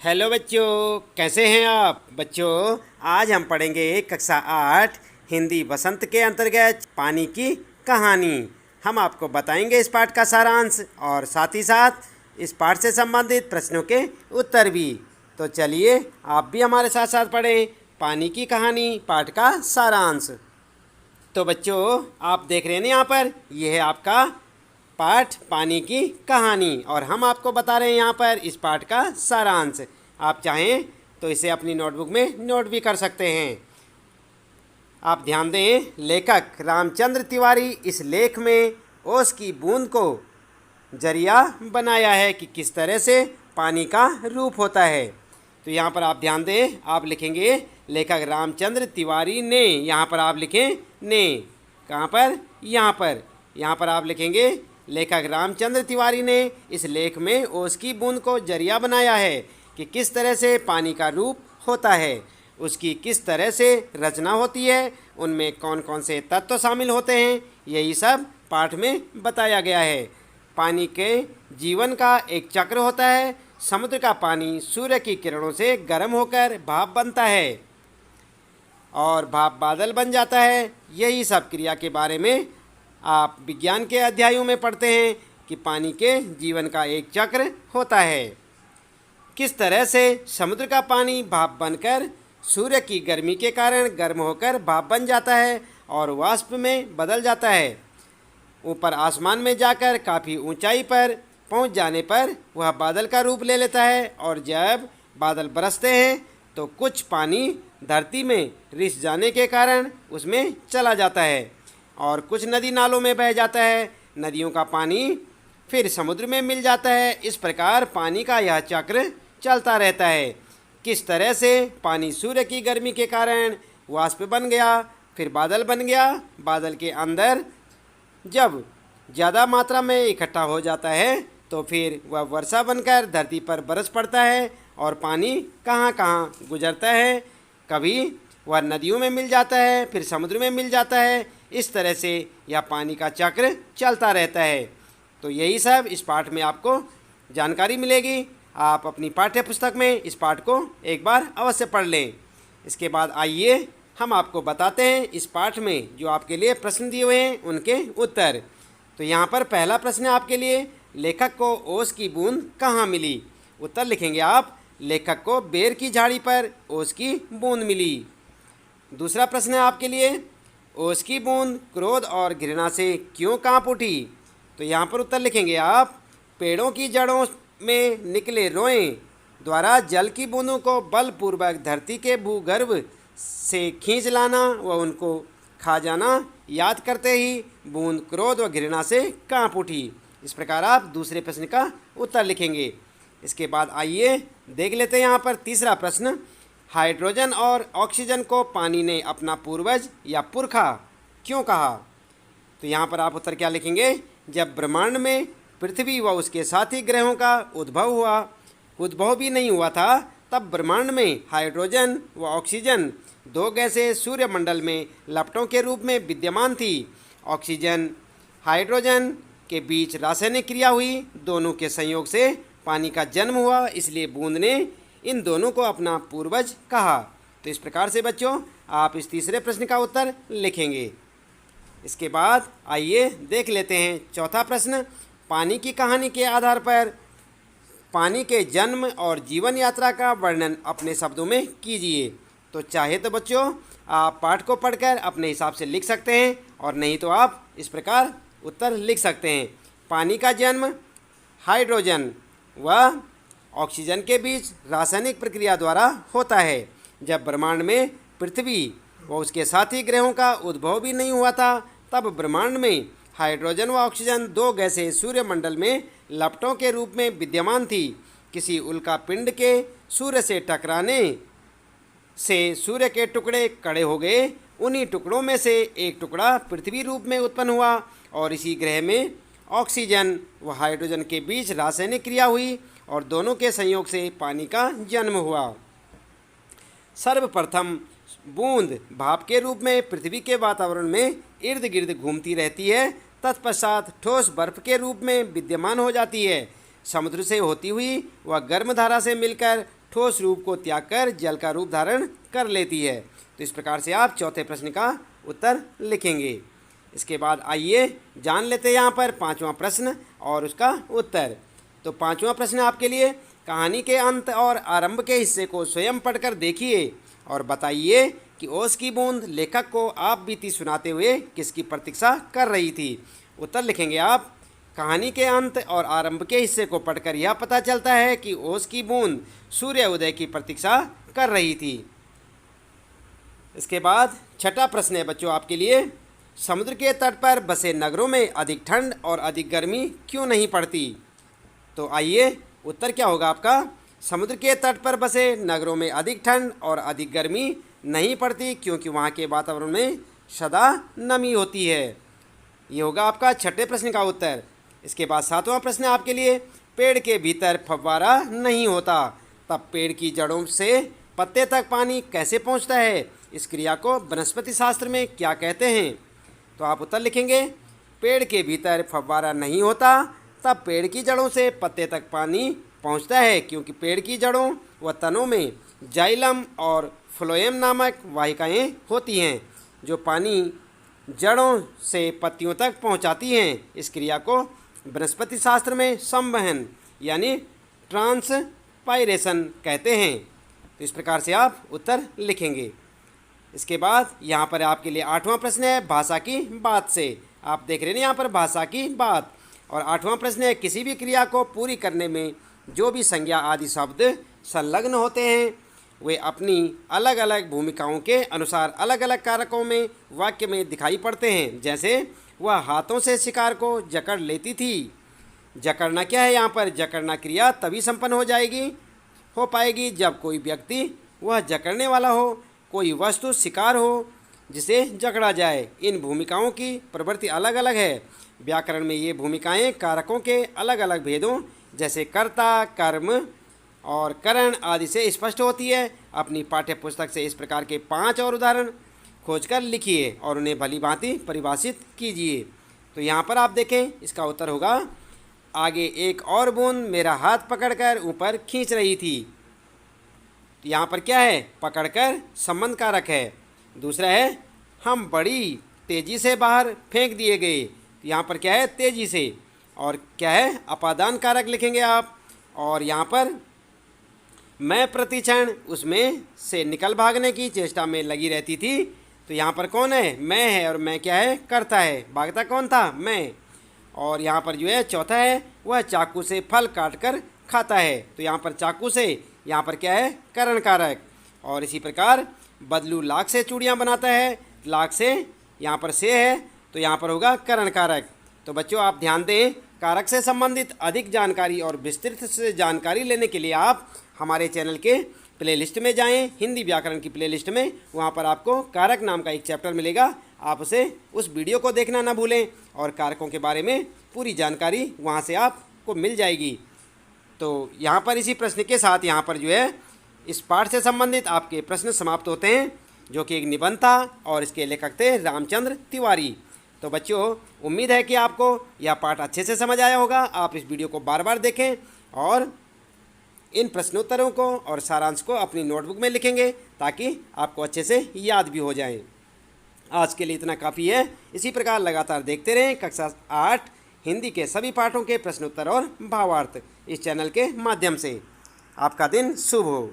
Hello बच्चों, कैसे हैं आप बच्चों। आज हम पढ़ेंगे कक्षा 8 हिंदी वसंत के अंतर्गत पानी की कहानी। हम आपको बताएंगे इस पाठ का सारांश और साथ ही साथ इस पाठ से संबंधित प्रश्नों के उत्तर भी। तो चलिए आप भी हमारे साथ साथ पढ़ें पानी की कहानी पाठ का सारांश। तो बच्चों आप देख रहे हैं ना, यहाँ पर यह है आपका पाठ पानी की कहानी और हम आपको बता रहे हैं यहाँ पर इस पाठ का सारांश। आप चाहें तो इसे अपनी नोटबुक में नोट भी कर सकते हैं। आप ध्यान दें, लेखक रामचंद्र तिवारी इस लेख में ओस की बूंद को जरिया बनाया है कि किस तरह से पानी का रूप होता है। तो यहाँ पर आप ध्यान दें, आप लिखेंगे लेखक रामचंद्र तिवारी ने, यहाँ पर आप लिखें ने, कहाँ पर, यहाँ पर आप लिखेंगे लेखक रामचंद्र तिवारी ने इस लेख में ओस की बूंद को जरिया बनाया है कि किस तरह से पानी का रूप होता है, उसकी किस तरह से रचना होती है, उनमें कौन कौन से तत्व शामिल होते हैं, यही सब पाठ में बताया गया है। पानी के जीवन का एक चक्र होता है। समुद्र का पानी सूर्य की किरणों से गर्म होकर भाप बनता है और भाप बादल बन जाता है। यही सब क्रिया के बारे में आप विज्ञान के अध्यायों में पढ़ते हैं कि पानी के जीवन का एक चक्र होता है। किस तरह से समुद्र का पानी भाप बनकर सूर्य की गर्मी के कारण गर्म होकर भाप बन जाता है और वाष्प में बदल जाता है। ऊपर आसमान में जाकर काफ़ी ऊंचाई पर पहुंच जाने पर वह बादल का रूप ले लेता है और जब बादल बरसते हैं तो कुछ पानी धरती में रिस जाने के कारण उसमें चला जाता है और कुछ नदी नालों में बह जाता है। नदियों का पानी फिर समुद्र में मिल जाता है। इस प्रकार पानी का यह चक्र चलता रहता है। किस तरह से पानी सूर्य की गर्मी के कारण वाष्प बन गया, फिर बादल बन गया, बादल के अंदर जब ज़्यादा मात्रा में इकट्ठा हो जाता है तो फिर वह वर्षा बनकर धरती पर बरस पड़ता है और पानी कहाँ कहाँ गुजरता है। कभी वह नदियों में मिल जाता है, फिर समुद्र में मिल जाता है। इस तरह से यह पानी का चक्र चलता रहता है। तो यही सब इस पाठ में आपको जानकारी मिलेगी। आप अपनी पाठ्य पुस्तक में इस पाठ को एक बार अवश्य पढ़ लें। इसके बाद आइए हम आपको बताते हैं इस पाठ में जो आपके लिए प्रश्न दिए हुए हैं उनके उत्तर। तो यहाँ पर पहला प्रश्न है आपके लिए, लेखक को ओस की बूंद कहाँ मिली। उत्तर लिखेंगे आप, लेखक को बेर की झाड़ी पर ओस की बूंद मिली। दूसरा प्रश्न है आपके लिए, ओस की बूंद क्रोध और घृणा से क्यों कांप उठी। तो यहाँ पर उत्तर लिखेंगे आप, पेड़ों की जड़ों में निकले रोएं द्वारा जल की बूंदों को बलपूर्वक धरती के भूगर्भ से खींच लाना व उनको खा जाना याद करते ही बूंद क्रोध व घृणा से कांप उठी। इस प्रकार आप दूसरे प्रश्न का उत्तर लिखेंगे। इसके बाद आइए देख लेते हैं यहाँ पर तीसरा प्रश्न, हाइड्रोजन और ऑक्सीजन को पानी ने अपना पूर्वज या पुरखा क्यों कहा। तो यहाँ पर आप उत्तर क्या लिखेंगे, जब ब्रह्मांड में पृथ्वी व उसके साथी ग्रहों का उद्भव भी नहीं हुआ था, तब ब्रह्मांड में हाइड्रोजन व ऑक्सीजन दो गैसें सूर्यमंडल में लपटों के रूप में विद्यमान थी। ऑक्सीजन हाइड्रोजन के बीच रासायनिक क्रिया हुई, दोनों के संयोग से पानी का जन्म हुआ, इसलिए बूंद ने इन दोनों को अपना पूर्वज कहा। तो इस प्रकार से बच्चों आप इस तीसरे प्रश्न का उत्तर लिखेंगे। इसके बाद आइए देख लेते हैं चौथा प्रश्न, पानी की कहानी के आधार पर पानी के जन्म और जीवन यात्रा का वर्णन अपने शब्दों में कीजिए। तो चाहे तो बच्चों आप पाठ को पढ़कर अपने हिसाब से लिख सकते हैं और नहीं तो आप इस प्रकार उत्तर लिख सकते हैं। पानी का जन्म हाइड्रोजन व ऑक्सीजन के बीच रासायनिक प्रक्रिया द्वारा होता है। जब ब्रह्मांड में पृथ्वी व उसके साथी ग्रहों का उद्भव भी नहीं हुआ था, तब ब्रह्मांड में हाइड्रोजन व ऑक्सीजन दो गैसें सूर्यमंडल में लपटों के रूप में विद्यमान थी। किसी उल्का पिंड के सूर्य से टकराने से सूर्य के टुकड़े कड़े हो गए। उन्हीं टुकड़ों में से एक टुकड़ा पृथ्वी रूप में उत्पन्न हुआ और इसी ग्रह में ऑक्सीजन व हाइड्रोजन के बीच रासायनिक क्रिया हुई और दोनों के संयोग से पानी का जन्म हुआ। सर्वप्रथम बूंद भाप के रूप में पृथ्वी के वातावरण में इर्द गिर्द घूमती रहती है, तत्पश्चात ठोस बर्फ के रूप में विद्यमान हो जाती है। समुद्र से होती हुई वह गर्म धारा से मिलकर ठोस रूप को त्याग कर जल का रूप धारण कर लेती है। तो इस प्रकार से आप चौथे प्रश्न का उत्तर लिखेंगे। इसके बाद आइए जान लेते हैं यहाँ पर पांचवा प्रश्न और उसका उत्तर। तो पांचवा प्रश्न आपके लिए, कहानी के अंत और आरंभ के हिस्से को स्वयं पढ़कर देखिए और बताइए कि ओस की बूंद लेखक को आप बीती सुनाते हुए किसकी प्रतीक्षा कर रही थी। उत्तर लिखेंगे आप, कहानी के अंत और आरंभ के हिस्से को पढ़कर यह पता चलता है कि ओस की बूंद सूर्य उदय की प्रतीक्षा कर रही थी। इसके बाद छठा प्रश्न है बच्चों आपके लिए, समुद्र के तट पर बसे नगरों में अधिक ठंड और अधिक गर्मी क्यों नहीं पड़ती। तो आइए उत्तर क्या होगा आपका, समुद्र के तट पर बसे नगरों में अधिक ठंड और अधिक गर्मी नहीं पड़ती क्योंकि वहाँ के वातावरण में सदा नमी होती है। ये होगा आपका छठे प्रश्न का उत्तर। इसके बाद सातवां प्रश्न आपके लिए, पेड़ के भीतर फव्वारा नहीं होता तब पेड़ की जड़ों से पत्ते तक पानी कैसे पहुँचता है, इस क्रिया को वनस्पति शास्त्र में क्या कहते हैं। तो आप उत्तर लिखेंगे, पेड़ के भीतर फव्वारा नहीं होता तब पेड़ की जड़ों से पत्ते तक पानी पहुंचता है क्योंकि पेड़ की जड़ों व तनों में जाइलम और फ्लोएम नामक वाहिकाएं होती हैं जो पानी जड़ों से पत्तियों तक पहुंचाती हैं। इस क्रिया को वनस्पति शास्त्र में संवहन यानी ट्रांसपाइरेशन कहते हैं। तो इस प्रकार से आप उत्तर लिखेंगे। इसके बाद यहाँ पर आपके लिए आठवां प्रश्न है, भाषा की बात से। आप देख रहे हैं यहाँ पर भाषा की बात। और आठवां प्रश्न है, किसी भी क्रिया को पूरी करने में जो भी संज्ञा आदि शब्द संलग्न होते हैं वे अपनी अलग अलग भूमिकाओं के अनुसार अलग अलग कारकों में वाक्य में दिखाई पड़ते हैं। जैसे वह हाथों से शिकार को जकड़ लेती थी। जकड़ना क्या है यहाँ पर, जकड़ना क्रिया तभी संपन्न हो पाएगी जब कोई व्यक्ति वह जकड़ने वाला हो, कोई वस्तु शिकार हो जिसे जकड़ा जाए। इन भूमिकाओं की प्रवृत्ति अलग अलग है। व्याकरण में ये भूमिकाएं कारकों के अलग अलग भेदों जैसे कर्ता, कर्म और करण आदि से स्पष्ट होती है। अपनी पाठ्य पुस्तक से इस प्रकार के 5 और उदाहरण खोजकर लिखिए और उन्हें भली भांति परिभाषित कीजिए। तो यहाँ पर आप देखें, इसका उत्तर होगा, आगे एक और बूंद मेरा हाथ पकड़कर ऊपर खींच रही थी। तो यहाँ पर क्या है, पकड़कर संबंध कारक है। दूसरा है, हम बड़ी तेज़ी से बाहर फेंक दिए गए। तो यहाँ पर क्या है, तेज़ी से। और क्या है, अपादान कारक लिखेंगे आप। और यहाँ पर मैं प्रतिक्षण उसमें से निकल भागने की चेष्टा में लगी रहती थी। तो यहाँ पर कौन है, मैं है, और मैं क्या है, करता है। भागता कौन था, मैं। और यहाँ पर जो है चौथा है, वह चाकू से फल काट कर खाता है। तो यहाँ पर चाकू से, यहाँ पर क्या है, करण कारक। और इसी प्रकार बदलू लाख से चूड़ियाँ बनाता है। लाख से यहाँ पर से है तो यहाँ पर होगा करण कारक। तो बच्चों आप ध्यान दें, कारक से संबंधित अधिक जानकारी और विस्तृत से जानकारी लेने के लिए आप हमारे चैनल के प्लेलिस्ट में जाएं, हिंदी व्याकरण की प्लेलिस्ट में। वहाँ पर आपको कारक नाम का एक चैप्टर मिलेगा। आप उस वीडियो को देखना ना भूलें और कारकों के बारे में पूरी जानकारी वहाँ से आपको मिल जाएगी। तो यहाँ पर इसी प्रश्न के साथ यहाँ पर जो है इस पाठ से संबंधित आपके प्रश्न समाप्त होते हैं, जो कि एक निबंध था और इसके लेखक थे रामचंद्र तिवारी। तो बच्चों उम्मीद है कि आपको यह पाठ अच्छे से समझ आया होगा। आप इस वीडियो को बार बार देखें और इन प्रश्नोत्तरों को और सारांश को अपनी नोटबुक में लिखेंगे ताकि आपको अच्छे से याद भी हो जाएं। आज के लिए इतना काफ़ी है। इसी प्रकार लगातार देखते रहें कक्षा 8 हिंदी के सभी पाठों के प्रश्नोत्तर और भावार्थ इस चैनल के माध्यम से। आपका दिन शुभ हो।